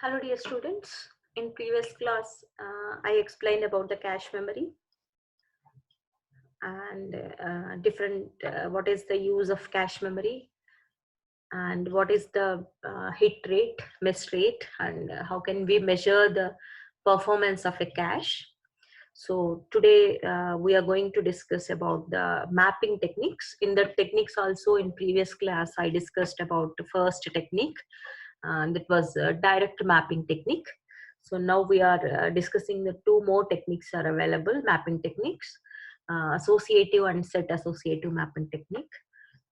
Hello dear students. In previous class, I explained about the cache memory and what is the use of cache memory and what is the hit rate, miss rate, and how can we measure the performance of a cache. So today we are going to discuss about the mapping techniques. In the techniques also in previous class, I discussed about the first technique, and that was direct mapping technique. So now we are discussing the two more techniques are available, mapping techniques, associative and set associative mapping technique.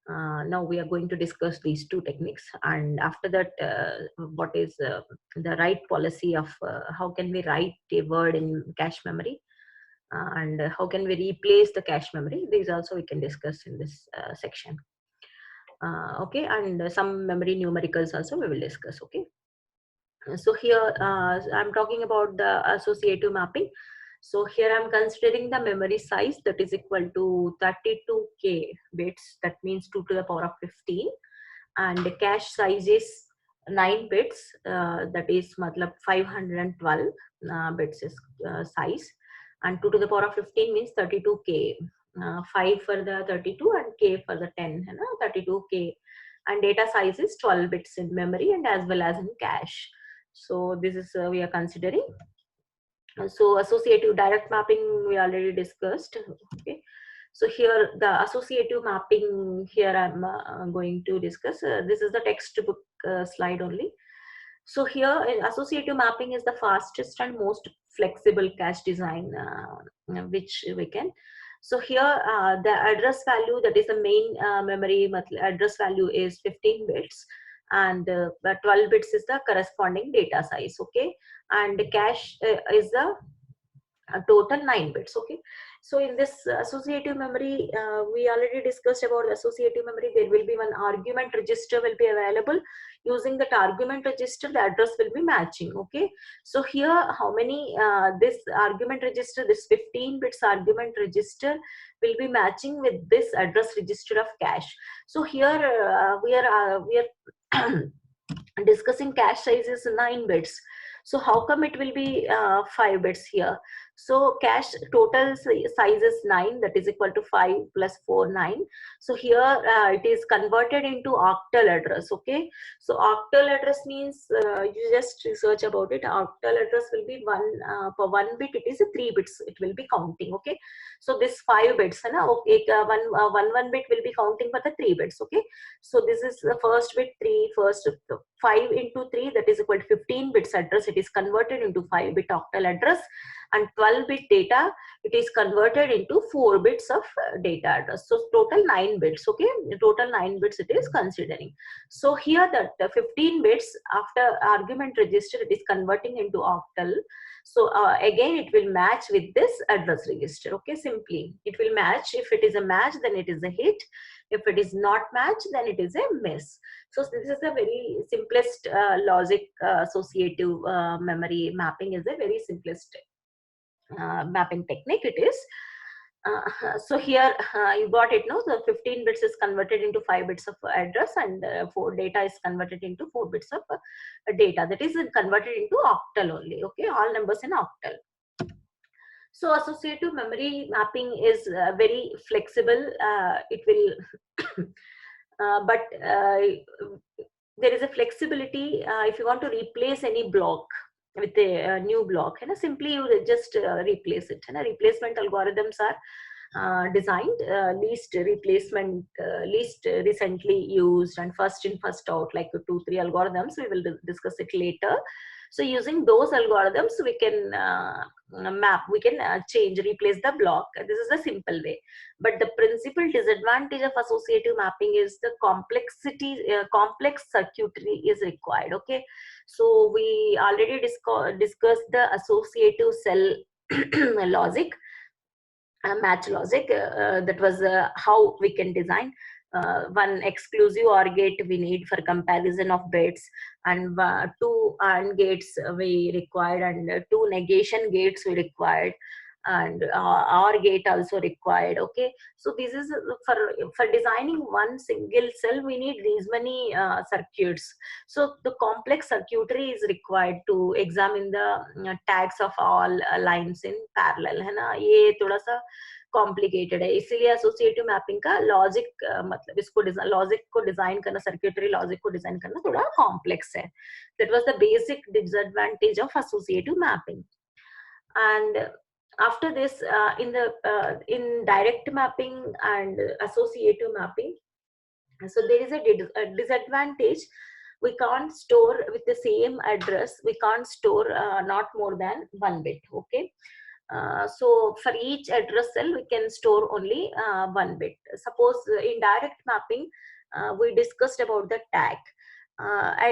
Now we are going to discuss these two techniques, and after that what is the right policy of how can we write a word in cache memory, and how can we replace the cache memory. These also we can discuss in this section. Okay, and some memory numericals also we will discuss. Okay, so here I'm talking about the associative mapping. So here I'm considering the memory size that is equal to 32k bits, that means 2 to the power of 15, and the cache size is 9 bits, that is matlab 512 bits is size, and 2 to the power of 15 means 32k, 5 for the 32 and k for the 10, 32k, and data size is 12 bits in memory and as well as in cache. So this is we are considering. So associative direct mapping we already discussed. Okay, so here the associative mapping, here I'm going to discuss. This is the textbook slide only. So here associative mapping is the fastest and most flexible cache design which we can. So here the address value, that is the main memory address value is 15 bits, and 12 bits is the corresponding data size. Okay, and the cache is the total 9 bits. Okay, so in this associative memory, we already discussed about the associative memory. There will be one argument register will be available. Using that argument register, the address will be matching. Okay, so here how many this argument register, this 15 bits argument register will be matching with this address register of cache. So here we are discussing cache size is 9 bits. So how come it will be 5 bits here? So cache total size is 9, that is equal to 5 plus 4, 9. So here it is converted into octal address. Okay, so octal address means you just research about it. Octal address will be one per 1 bit, it is a 3 bits it will be counting. Okay, so this 5 bits, okay, one bit will be counting for the 3 bits. Okay, so this is the first bit, 5 into 3, that is equal to 15 bits address. It is converted into 5 bit octal address, and 12 bit data, it is converted into 4 bits of data address. So total 9 bits. Okay, total 9 bits it is considering. So here the 15 bits after argument register, it is converting into octal. So again it will match with this address register. Okay, simply it will match. If it is a match, then it is a hit. If it is not match, then it is a miss. So this is a very simplest logic associative memory mapping is a very simplest mapping technique it is. So here you got it, no? So 15 bits is converted into 5 bits of address, and 4 data is converted into 4 bits of data, that is converted into octal only. Okay, all numbers in octal. So associative memory mapping is very flexible. It will but there is a flexibility if you want to replace any block with a new block, simply you just replace it. Replacement algorithms are designed, least replacement, least recently used, and first in first out, like 2-3 algorithms. We will discuss it later. So using those algorithms, we can we can replace the block. This is a simple way. But the principal disadvantage of associative mapping is the complexity, complex circuitry is required. Okay, so we already discussed the associative cell logic, match logic. That was how we can design one exclusive OR gate we need for comparison of bits, and 2 AND gates we required, and 2 negation gates we required, and OR gate also required. Okay, so this is for designing one single cell we need these many circuits. So the complex circuitry is required to examine the tags of all lines in parallel, है ना. ये थोड़ा सा complicated है, इसीलिए associative mapping का logic मतलब इसको लॉजिक को डिजाइन करना, सर्किटरी लॉजिक को डिजाइन करना थोड़ा कॉम्प्लेक्स है. That was the basic disadvantage of associative mapping. And after this, in direct mapping and associative mapping, so there is a disadvantage. We can't store with the same address, we can't store not more than 1 bit. Okay, so for each address cell we can store only 1 bit. Suppose in direct mapping we discussed about the tag.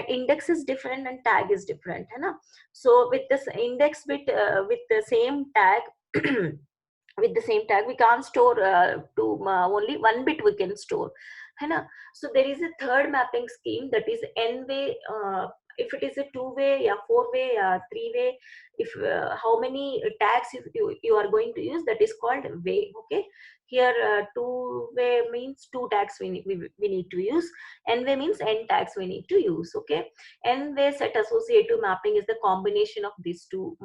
Index is different and tag is different, है ना. So with this index bit with the same tag with the same tag we can't store only 1 bit we can store, है ना. So there is a third mapping scheme, that is n way. If it is a 2-way, yeah, 4-way, 3-way, if how many tags you are going to use, that is called way. Okay, here 2-way means 2 tags we need to use. N-way means n tags we need to use. Okay, N-way set associative mapping is the combination of these two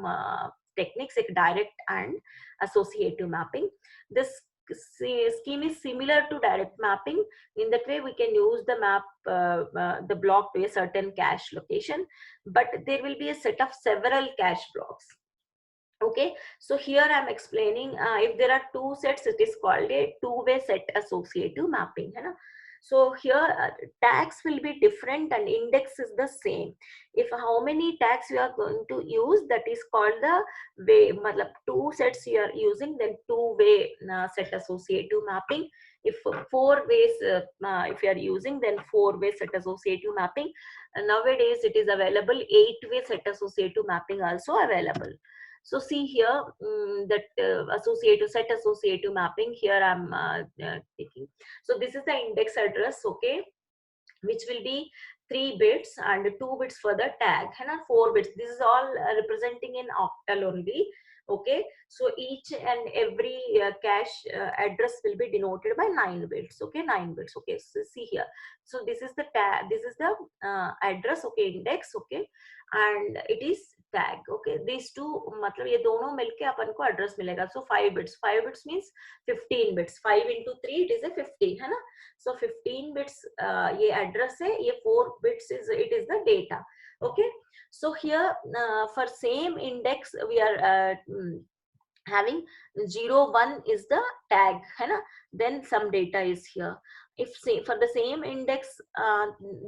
techniques, like direct and associative mapping. This scheme is similar to direct mapping. In that way we can use the map the block to a certain cache location, but there will be a set of several cache blocks. Okay, so here I'm explaining if there are 2 sets, it is called a 2-way set associative mapping, है ना. So here tags will be different and index is the same. If how many tags you are going to use, that is called the way. मतलब 2 sets you are using, then 2-way set associative mapping. If 4 ways if you are using, then 4-way set associative mapping. Nowadays it is available 8-way set associative mapping also available. So see here that set associative mapping here I'm taking. So this is the index address, okay, which will be 3 bits and 2 bits for the tag, and 4 bits. This is all representing in octal only. Okay, so each and every cache address will be denoted by 9 bits. Okay, 9 bits. Okay, so see here. So this is the tag, this is the address. Okay, index. Okay, and it is tag. Okay, these two मतलब ये दोनों मिलके अपन को address मिलेगा. So 5 bits. 5 bits means 15 bits. 5 into 3 it is a 15, है ना. So 15 bits ये address है, ये 4 bits is it is the data. Okay, so here for same index we are having 0 1 is the tag, है ना. Then some data is here. If say for the same index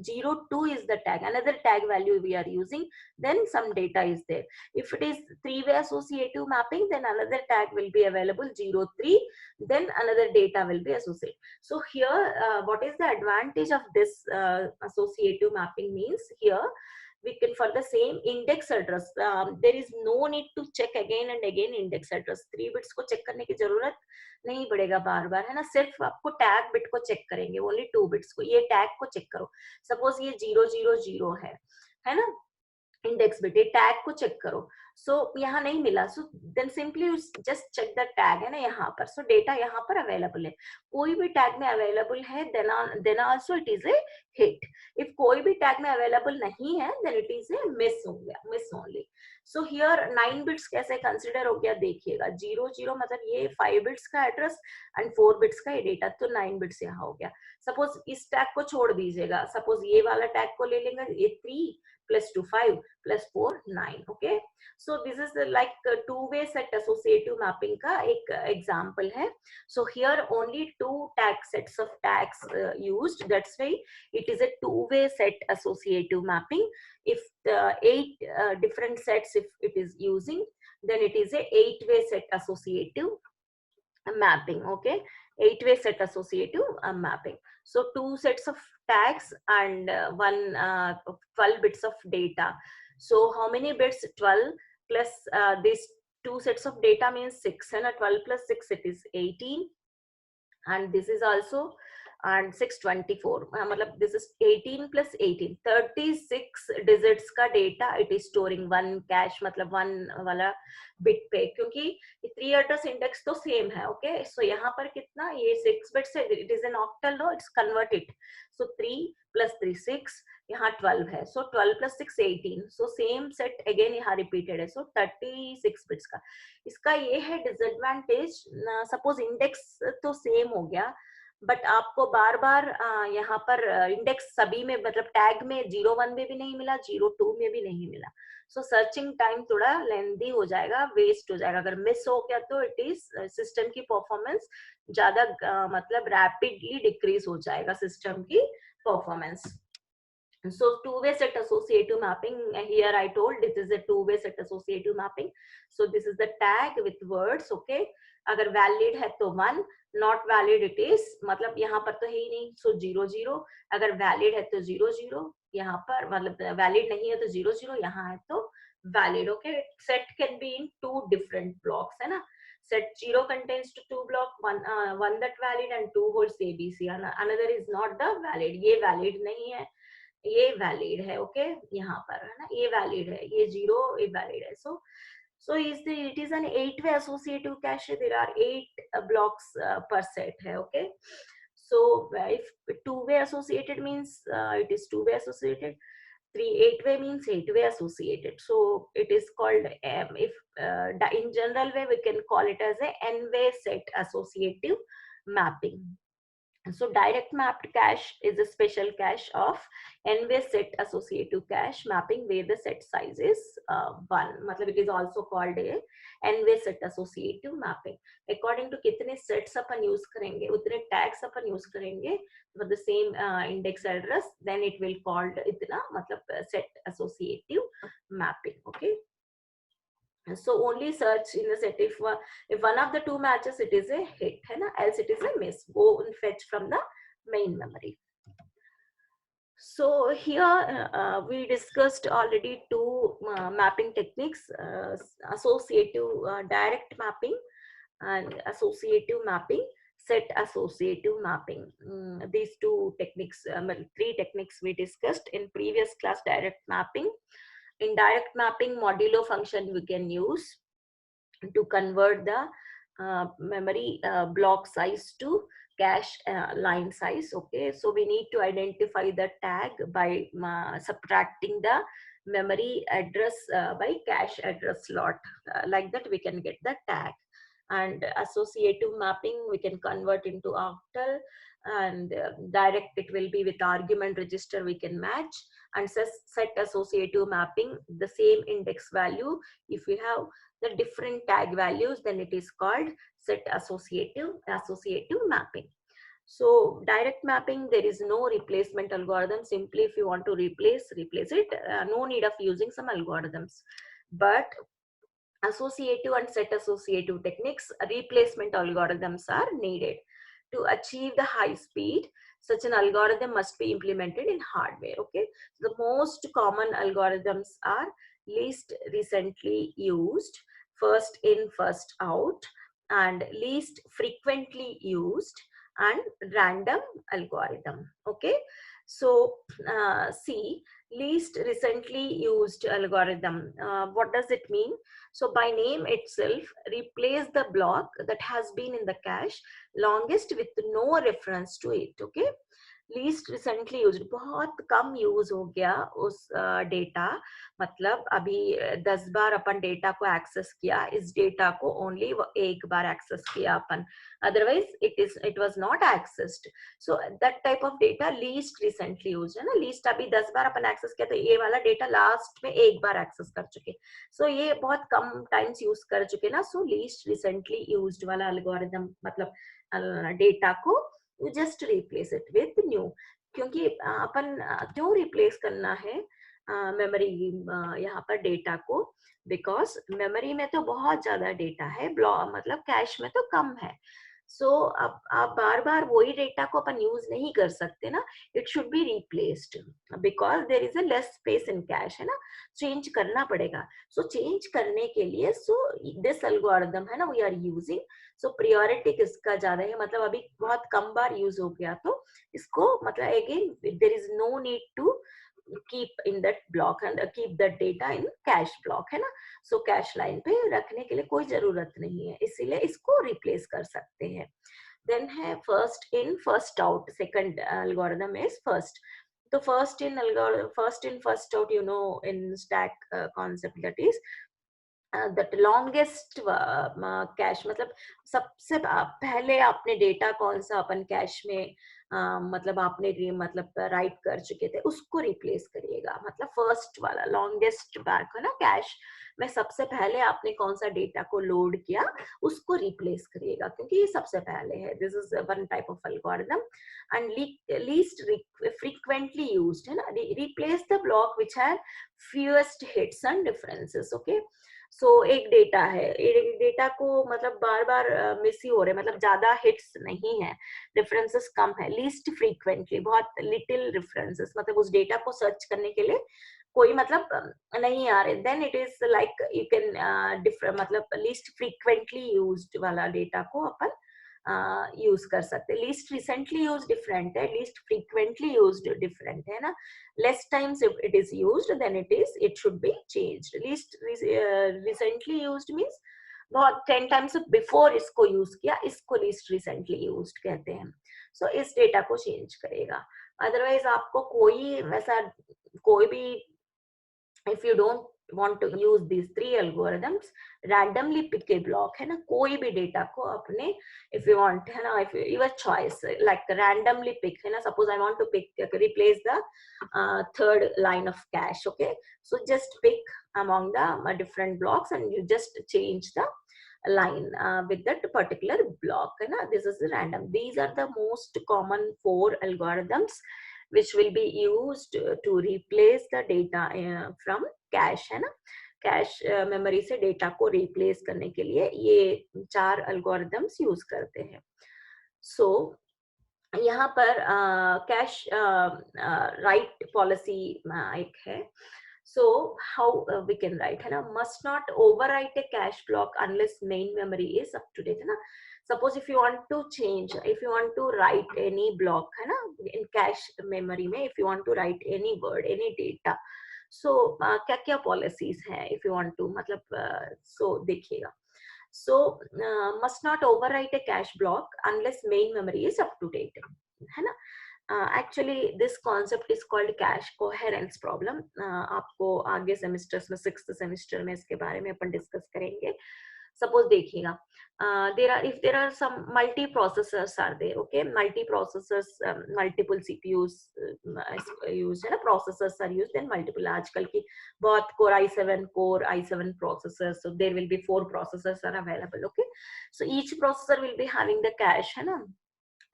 0 2 is the tag, another tag value we are using, then some data is there. If it is 3-way associative mapping, then another tag will be available 0 3, then another data will be associated. So here what is the advantage of this associative mapping means, here we can for the same index address there is no need to check again and again index address. 3 bits को check करने की जरूरत नहीं पड़ेगा बार बार, है ना. सिर्फ आपको टैग बिट को चेक करेंगे, ओनली 2 बिट्स को. ये टैग को चेक करो, सपोज ये 000 है ना, इंडेक्स बिट, ये टैग को चेक करो. सो यहाँ नहीं मिला, so then simply just check the tag, है ना, यहाँ पर. सो डेटा यहाँ पर अवेलेबल है. कोई भी टैग में अवेलेबल है then also it is a hit. If कोई भी टैग में अवेलेबल नहीं है then it is a miss हो गया, miss only. So here 9 bits कैसे कंसिडर हो गया देखिएगा. 0 मतलब ये 5 बिट्स का एड्रेस एंड 4 बिट्स का ये डेटा, तो 9 बिट्स यहाँ हो गया. सपोज इस टैग को छोड़ दीजिएगा, सपोज ये वाला टैग को ले लेंगे, ये 3 plus 2 5 plus 4 9. Okay, so this is like 2-way set associative mapping का एक example है. So here only 2 tag sets of tags used, that's why it is a 2-way set associative mapping. If the 8 different sets if it is using, then it is a 8-way set associative mapping. Okay, 8-way set associative mapping. So 2 sets of tags and 12 bits of data. So how many bits? 12 plus these 2 sets of data means 6, and 12 plus 6 it is 18, and this is also and 624, मतलब this is 18 plus 18, 36 digits का data it is storing one cache, मतलब one वाला bit पे, क्योंकि 3 address index तो same है. Okay, so यहाँ पर कितना, ये 6 bits है, it is an octal, no, it's converted. So 3 plus 3 6, यहाँ 12 है, so 12 plus 6 18, so same set again यहाँ repeated है, so 36 bits का. इसका ये है disadvantage, suppose index तो same हो गया, बट आपको बार बार यहाँ पर इंडेक्स सभी में, मतलब टैग में 01 में भी नहीं मिला, 02 में भी नहीं मिला, सो सर्चिंग टाइम थोड़ा लेंदी हो जाएगा, वेस्ट हो जाएगा. अगर मिस हो गया तो इट इज सिस्टम की परफॉर्मेंस ज्यादा मतलब रैपिडली डिक्रीज हो जाएगा सिस्टम की performance. So two-way set associative mapping, here I told this is a two-way set associative mapping. So this is the tag with words. Okay, अगर valid है तो 1, not valid it is, मतलब यहाँ पर तो है ही नहीं, so 0 0. अगर valid है तो 0 0, यहाँ पर मतलब valid नहीं है तो 0 0, यहाँ है तो valid. Okay, set can be in two different blocks, है ना. Set 0 contains to two block, one that valid and 2 holds ABC. Another is not the valid, ये valid नहीं है, ये वैलिड है. ओके, यहाँ पर है ना, ये वैलिड है, ये 0, ये वैलिड है. so it is an 8-way associative cache. There are 8 blocks per set है. Okay, so if 2-way associated means it is 2-way associated, 8-way means 8-way associated. So it is called if in general way we can call it as a n-way set associative mapping. So direct mapped cache is a special cache of n-way set associative cache mapping where the set size is 1. मतलब it is also called a n-way set associative mapping. According to कितने sets अपन use करेंगे, उतने tags अपन use करेंगे for the same index address, then it will called इतना मतलब set associative mapping. Okay. So only search in the set if one of the two matches, it is a hit, है ना, else it is a miss. Go and fetch from the main memory. So here we discussed already two mapping techniques, associative direct mapping and associative mapping, set associative mapping. These two techniques, 3 techniques we discussed in previous class. Direct mapping. In direct mapping, modulo function we can use to convert the memory block size to cache line size. Okay, so we need to identify the tag by subtracting the memory address by cache address slot. Like that we can get the tag. And associative mapping we can convert into octal, and direct it will be with argument register we can match. And set associative mapping, the same index value, if we have the different tag values, then it is called set associative mapping. So direct mapping, there is no replacement algorithm. Simply if you want to replace it, no need of using some algorithms. But associative and set associative techniques, replacement algorithms are needed. To achieve the high speed, such an algorithm must be implemented in hardware. Okay, the most common algorithms are least recently used, first in first out, and least frequently used, and random algorithm. Okay, so see, least recently used algorithm, what does it mean? So by name itself, replace the block that has been in the cache longest with no reference to it. Okay, least recently use, बहुत कम use हो गया उस data, मतलब अभी 10 बार अपन data को access किया, इस data को ओनली एक बार एक्सेस किया अपन, otherwise it was not accessed. So that type of data least recently use है ना. लीस्ट अभी 10 बार अपन एक्सेस किया, तो ये वाला डेटा लास्ट में एक बार एक्सेस कर चुके, सो ये बहुत कम टाइम्स यूज कर चुके ना. सो लीस्ट रिसेंटली यूज्ड वाला एल्गोरिथम मतलब डेटा को you just replace it with new. क्योंकि अपन क्यों रिप्लेस करना है मेमोरी यहाँ पर डेटा को, बिकॉज मेमोरी में तो बहुत ज्यादा डेटा है, मतलब कैश में तो कम है. सो अब आप बार बार वही डेटा को अपन यूज नहीं कर सकते ना, it should be replaced because there is a less space in cash, है ना, चेंज करना पड़ेगा। सो चेंज करने के लिए सो दिस एल्गोरिथम है ना we are using, so priority किसका ज्यादा है, मतलब अभी बहुत कम बार यूज हो गया तो इसको मतलब again there is no need to keep in that block and keep that data in cache block, है ना। सो कैश लाइन पे रखने के लिए कोई जरूरत नहीं है, इसीलिए इसको रिप्लेस कर सकते हैं। देन है first in first out, second algorithm is first. तो first in first out you know in stack concept that is that longest cache, मतलब सबसे पहले आपने डेटा कौन सा अपन कैश में मतलब आपने मतलब राइट कर चुके थे उसको रिप्लेस करिएगा, मतलब फर्स्ट वाला लॉन्गेस्ट बैक है ना कैश में सबसे पहले आपने कौन सा डेटा को लोड किया उसको रिप्लेस करिएगा, क्योंकि ये सबसे पहले है। This is one type of algorithm and least frequently used, है ना। Replace the block which have fewest hits and differences, okay। सो एक डेटा है, एक डेटा को मतलब बार बार मिस ही हो रहे, मतलब ज्यादा हिट्स नहीं है, डिफरेंसेस कम है, लीस्ट फ्रीक्वेंटली बहुत लिटिल डिफरेंसेस, मतलब उस डेटा को सर्च करने के लिए कोई मतलब नहीं आ रहे, then it is like you can मतलब लीस्ट फ्रीक्वेंटली यूज्ड वाला डेटा को अपन यूज कर सकते हैं। लीस्ट रिसेंटली यूज डिफरेंट है, लीस्ट फ्रीक्वेंटली यूज डिफरेंट है ना। less times if it is used then it should be changed। least recently used means बहुत 10 times बिफोर इसको यूज किया, इसको लीस्ट रिसेंटली यूज्ड कहते हैं। सो इस डेटा को चेंज करेगा। अदरवाइज आपको कोई वैसा कोई भी if you don't want to use these three algorithms, randomly pick a block, है ना, कोई भी डेटा को अपने if you want, है ना, if your choice like randomly pick, है ना, suppose I want to pick replace the third line of cache, okay, so just pick among the different blocks and you just change the line with that particular block, है ना, this is random। These are the most common 4 algorithms which will be used to replace the data from cache, है ना। Cache memory से data को replace करने के लिए ये 4 अल्गोरिथम्स यूज करते हैं। सो यहाँ पर कैश राइट पॉलिसी एक है। So how we can write, है ना, must not overwrite a cache block unless main memory is up to date, है ना। Suppose if you want to change, if you want to write any block, है ना, in cache memory में if you want to write any word any data, so क्या क्या policies है if you want to मतलब सो देखिएगा। So must not overwrite a cache block unless main memory is up to date, है ना। Actually this concept is called cash coherence problem. आपको आगे semesters में 6th सेमेस्टर में इसके बारे में अपन डिस्कस करेंगे। सपोज देखिएगा there are some multi processors are there, okay, multi processors multiple CPUs use, है ना, processors are used then multiple, आजकल की बहुत core i7 processors, so there will be 4 processors are available, okay, so each processor will be having the cache, है ना।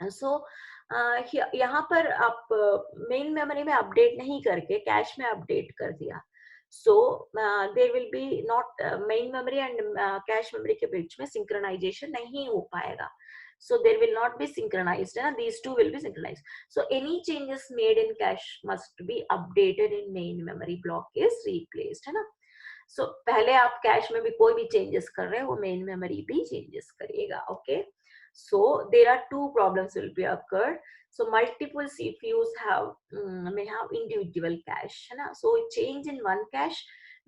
सो यहाँ पर आप मेन मेमोरी में अपडेट नहीं करके कैश में अपडेट कर दिया, so there will be not main memory and cache memory के बीच में सिंक्रोनाइजेशन नहीं हो पाएगा, so there will not be synchronized, है ना, these two will be synchronized, so any changes made in cache must be updated in main memory block is replaced, है ना। so पहले आप कैश में भी कोई भी चेंजेस कर रहे हो वो मेन मेमोरी भी चेंजेस करिएगा, okay. So there are 2 problems will be occurred. So multiple CPUs may have individual cache, है ना। So change in one cache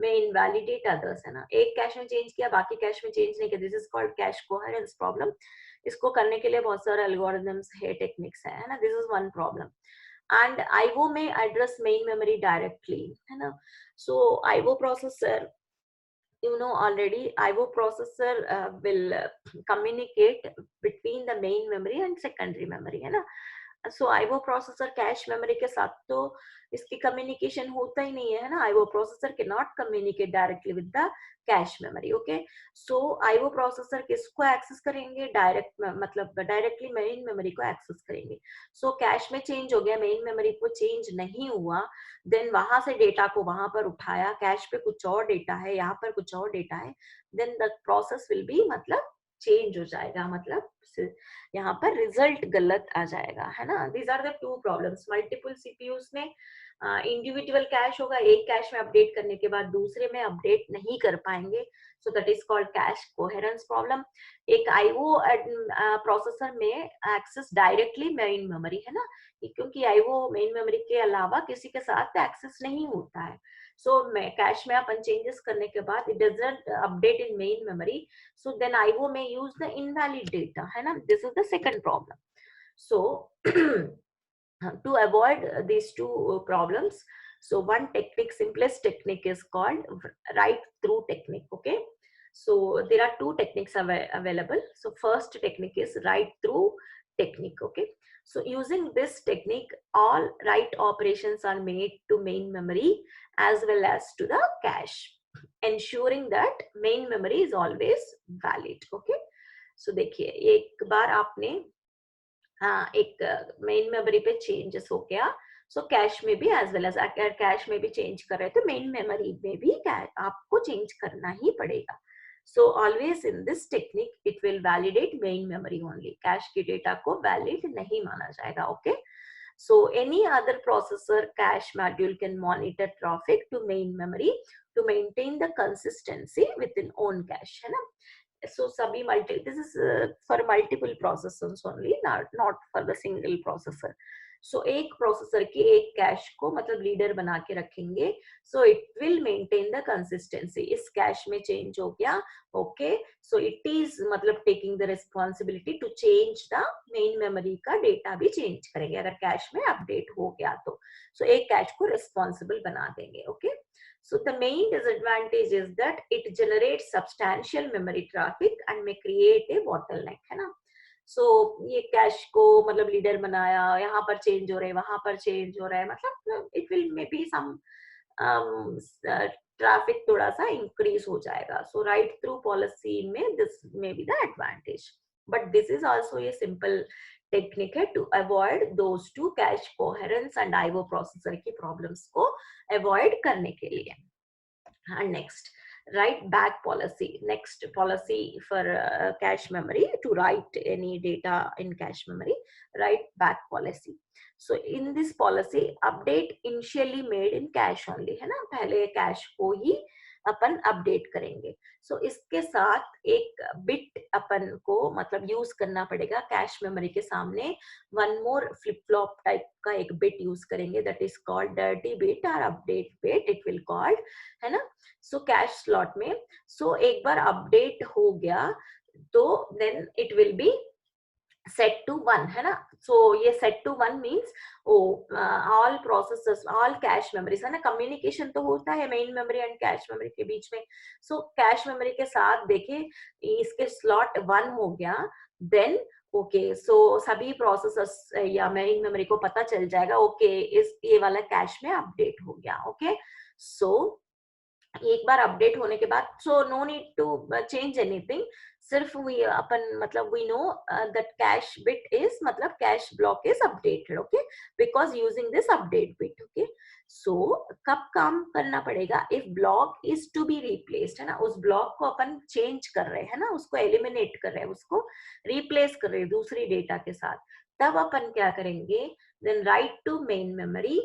may invalidate others, है ना। एक कैश में चेंज किया बाकी कैश में चेंज नहीं किया, this is called cash coherence problem. इसको करने के लिए बहुत सारे एल्गोरिथम्स है, टेक्निक्स है ना, this is one problem. And IO में एड्रेस मेन मेमोरी डायरेक्टली, है ना। सो IO processor, you know already IO processor will communicate between the main memory and secondary memory, है ना। so IO processor cache memory के साथ तो इसकी communication होता ही नहीं है ना, IO processor cannot communicate directly with the cache memory, okay। so IO processor किसको access करेंगे, direct मतलब directly main memory को access करेंगे। so cache में change हो गया, main memory को change नहीं हुआ, देन वहां से डेटा को वहां पर उठाया, कैश पे कुछ और डेटा है, यहाँ पर कुछ और डेटा है, then the process will be मतलब चेंज हो जाएगा, मतलब यहाँ पर रिजल्ट गलत आ जाएगा, है ना। These are the two problems. Multiple CPUs में इंडिविजुअल कैश होगा, एक कैश में अपडेट करने के बाद दूसरे में अपडेट नहीं कर पाएंगे, so that is called cash coherence problem. एक आईओ प्रोसेसर में एक्सेस डायरेक्टली मेन मेमोरी, है ना, क्योंकि आईओ मेन मेमोरी के अलावा किसी के साथ एक्सेस नहीं होता है। सो कैश में अपन चेंजेस करने के बाद it doesn't update in main memory, so then IO may use the invalid data, है ना। This is the second problem. So to avoid these two problems, so one technique, simplest technique is called write through technique. Okay, so there are two techniques available. So first technique is write through technique. Okay, so using this technique, all write operations are made to main memory as well as to the cache, ensuring that main memory is always valid. Okay, so देखिए एक बार आपने एक main memory पे changes हो गया, so cash में भी as well as, अगर कैश में भी चेंज कर रहे तो मेन मेमोरी में भी आपको चेंज करना ही पड़ेगा। So always in this technique it will validate main memory only, cash की डेटा को वैलिड नहीं माना जाएगा। Okay, so any other processor cache module can monitor traffic to main memory to maintain the consistency within own cache, है ना। So सभी multi, this is for multiple processors only, not for the single processor. So एक processor की एक cash को मतलब leader बना के रखेंगे, so it will maintain the consistency. इस कैश में चेंज हो गया, okay, so it is मतलब taking the responsibility to change the main memory का डेटा भी चेंज करेंगे अगर कैश में अपडेट हो गया तो, so एक कैश को रिस्पॉन्सिबल बना देंगे। okay, so the main disadvantage is that it generates substantial memory traffic and may create a bottleneck, है ना। so ये कैश को मतलब लीडर बनाया, यहाँ पर चेंज हो रहे हैं, वहां पर चेंज हो रहा है, मतलब it will may be some traffic थोड़ा सा इंक्रीज हो जाएगा। सो राइट थ्रू पॉलिसी में this may be the advantage, but this is also ये सिंपल टेक्निक है to avoid those two cache coherence and IO processor की problems को avoid करने के लिए। And next, write back policy. Next policy for cache memory, to write any data in cache memory, write back policy. So in this policy, update initially made in cache only, है ना, पहले cache को ही अपन update करेंगे। सो इसके साथ एक bit अपन को मतलब यूज करना पड़ेगा कैश मेमोरी के सामने, one more flip flop type का एक बिट यूज करेंगे, that is called dirty bit और update bit it will called, है ना। सो कैश स्लॉट में सो एक बार अपडेट हो गया तो then it will be set to 1, है ना। सो ये set to 1 means all processors, all cache memories, है ना, कम्युनिकेशन तो होता है main memory and cache memory के बीच में। सो कैश मेमोरी के साथ देखिए इसके स्लॉट 1 हो गया, देन ओके, सो सभी प्रोसेसर्स या मेन मेमोरी को पता चल जाएगा, ओके इस ये वाला कैश में अपडेट हो गया। ओके, सो एक बार अपडेट होने के बाद so no need to change anything, सिर्फ वी अपन मतलब we know that cache bit is मतलब cache block is updated, okay, because using this update bit. Okay, so कब काम करना पड़ेगा, if block is to be replaced, है ना, उस ब्लॉक को अपन चेंज कर रहे हैं ना, उसको एलिमिनेट कर रहे हैं, उसको रिप्लेस कर रहे हैं दूसरी डेटा के साथ, तब अपन क्या करेंगे, then write to main memory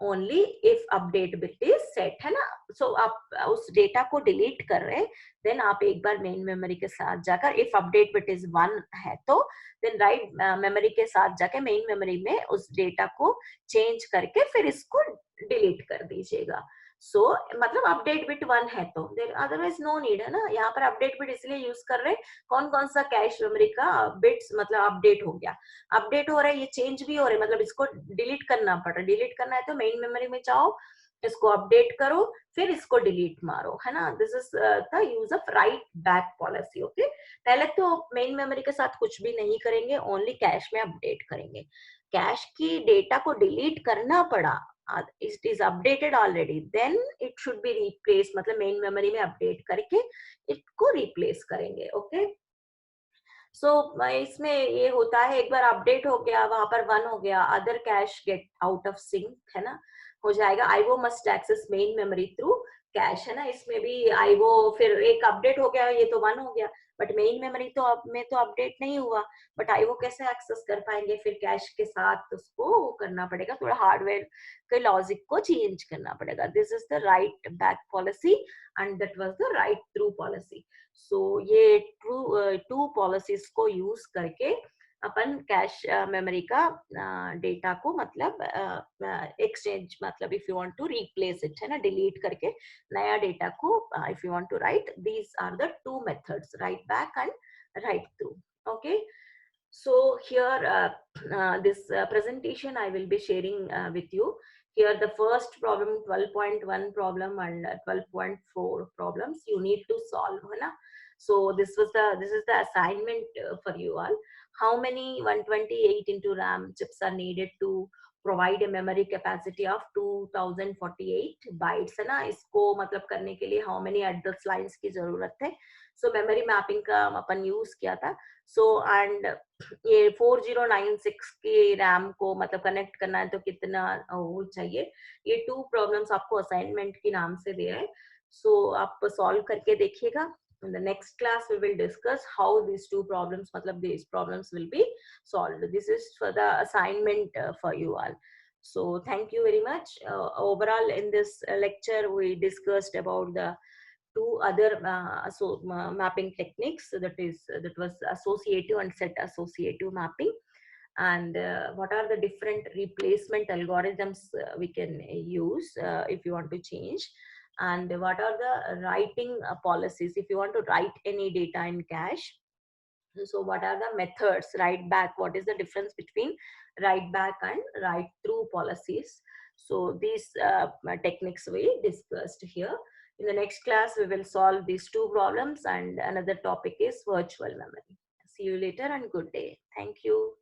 only if update bit is set, है ना। सो आप उस डेटा को डिलीट कर रहे हैं, देन आप एक बार मेन मेमोरी के साथ जाकर इफ अपडेट बिट इज 1 है तो देन राइट मेमोरी के साथ जाके मेन मेमोरी में उस डेटा को चेंज करके फिर इसको डिलीट कर दीजिएगा। सो मतलब अपडेट बिट 1 है तो देर अदरवाइज नो नीड, है ना। यहाँ पर अपडेट बिट इसलिए यूज कर रहे हैं, कौन कौन सा कैश मेमोरी का बिट्स मतलब अपडेट हो गया, अपडेट हो रहा है, ये चेंज भी हो रहा है, मतलब इसको डिलीट करना पड़ रहा है, डिलीट करना है तो मेन मेमोरी में जाओ, इसको अपडेट करो, फिर इसको डिलीट मारो, है ना। This is the use of right back policy. Okay, पहले तो मेन मेमोरी के साथ कुछ भी नहीं करेंगे, ओनली कैश में अपडेट करेंगे, कैश की डेटा को डिलीट करना पड़ा, it is updated already, then it should be replaced, मतलब मेन मेमोरी में अपडेट करके इसको रिप्लेस करेंगे। ओके, सो इसमें ये होता है एक बार अपडेट हो गया, वहां पर 1 हो गया, other cache get out of sync, है ना, हो जाएगा. IO must access main memory through cash, है ना. इसमें भी IO फिर एक अपडेट हो गया, ये तो 1 हो गया, बट मेन मेमोरी तो अब में तो अपडेट नहीं हुआ, बट IO कैसे एक्सेस कर पाएंगे, फिर कैश के साथ उसको करना पड़ेगा, थोड़ा हार्डवेयर के लॉजिक को चेंज करना पड़ेगा. This is the write back policy and that was the write through policy. So ये टू पॉलिसीज को यूज करके अपन कैश मेमोरी का डेटा को मतलब एक्सचेंज, मतलब if you want to replace it, है ना, डिलीट करके नया डेटा को if you want to write, these are the two methods, write back and write through. Okay. So here this presentation I will be sharing with you. Here the first problem, 12.1 problem and 12.4 problems you need to solve, है ना. So this is the assignment for you all. How many 128 into RAM chips are needed to provide a memory capacity of 2048 bytes, है ना. इसको मतलब करने के लिए how many address lines की जरूरत है. So memory mapping का अपन यूज किया था. So and ये 4096 के रैम को मतलब कनेक्ट करना है तो कितना वो चाहिए. ये टू प्रॉब्लम्स आपको असाइनमेंट के नाम से दिया है. सो आप सॉल्व करके देखिएगा. In the next class we will discuss how these two problems, matlab these problems will be solved. This is for the assignment for you all. So thank you very much. Overall in this lecture we discussed about the two other mapping techniques, that was associative and set associative mapping, and what are the different replacement algorithms we can use if you want to change, and what are the writing policies if you want to write any data in cache. So what are the methods, write back, what is the difference between write back and write through policies. So these techniques we discussed here. In the next class we will solve these two problems, and another topic is virtual memory. See you later and good day. Thank you.